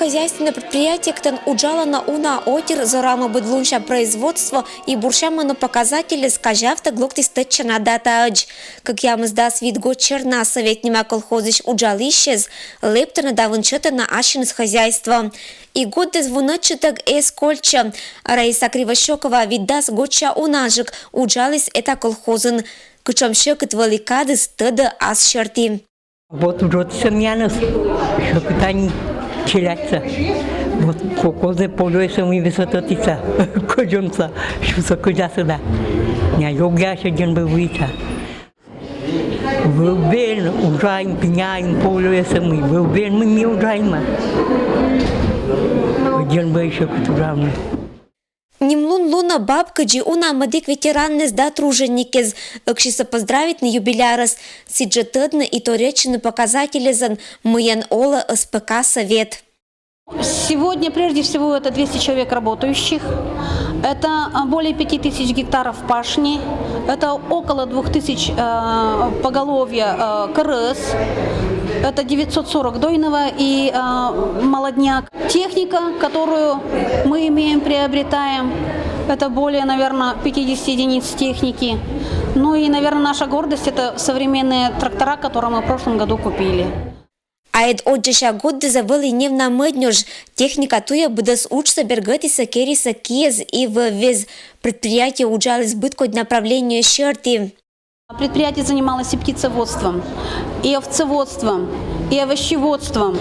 сельскохозяйственное предприятие ктен уджалана уна отир зорама быдлунша производство и буршаману показатели скажавта глоктистечена дата адж. Как ямызда свит год черна советнима колхозыш уджалищез, лептана давынчета на ашинс хозяйство. И год дезвуночеток эскольча. Раиса Кривощекова видас годча унажик уджалис это колхозын. Кычам шекет великадыс тыды ас шерти. Вот уже семьянос, что питание челятся. Вот колхозы полюются мы высототица, кожонца, что за кожа сюда. Не йога один был выйти. Вылбен, ужаем, пеняем, полюются мы. Вылбен мы не ужаем. Один был еще кутурамный. Нимлун луна бабка джи уна мадик ветеранны сда труженикез, экшиса поздравить на юбилярас, сиджетыдны и торечны показатели зан мыян ола СПК Совет. Сегодня прежде всего это 200 человек работающих, это более 5000 гектаров пашни, это около 2000 поголовья КРС, это 940 дойного и молодняк. Техника, которую мы приобретаем, это более, наверное, 50 единиц техники. Ну и, наверное, наша гордость – это современные трактора, которые мы в прошлом году купили. А эд отжеша годы завели не в намыднёж. Техника туя будас учиться бергатиса кериса киез и в вез предприятие уджалось бытко направлению щерти. Предприятие занималось и птицеводством, и овцеводством, и овощеводством.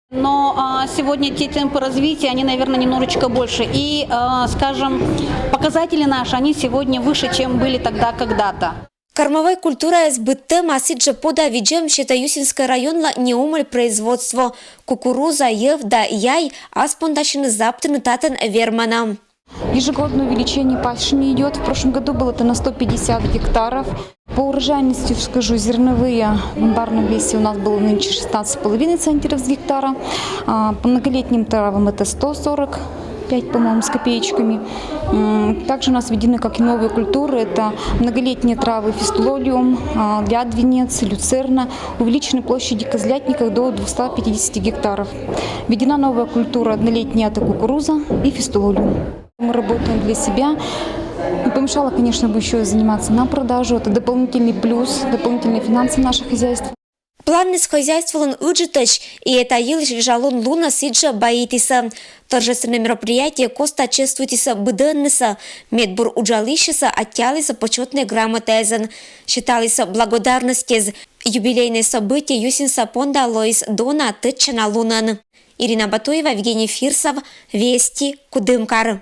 Но сегодня те темпы развития, они, наверное, немножечко больше. И, скажем, показатели наши, они сегодня выше, чем были тогда когда-то. Кормовая культура СБТ масиджа пода виджем Щетаюсинское районла неумоль производство кукуруза, евда, яй, аспондашины заптыны татен вермана. Ежегодное увеличение пашни идет. В прошлом году было это на 150 гектаров. По урожайности, скажу, зерновые в амбарном весе у нас было нынче 16,5 центнеров с гектара. По многолетним травам это 145, по-моему, с копеечками. Также у нас введены как и новые культуры. Это многолетние травы фистулолиум, лядвенец, люцерна. Увеличены площади козлятника до 250 гектаров. Введена новая культура однолетняя, это кукуруза и фистулолиум. Мы работаем для себя. Не помешало, конечно, бы еще заниматься на продажу. Это дополнительный плюс, дополнительные финансы в наше хозяйство. Планы с хозяйством уджитач, и это елиш жалон луна сиджа боитиса. Торжественное мероприятие коста чествуйтиса быденниса, медбур уджалищиса оттялиса почетной грамотезен. Считалиса благодарности юбилейное событие Юсинса Понда Лоис Дона Тычана Лунан. Ирина Батуева, Евгений Фирсов, Вести, Кудымкар.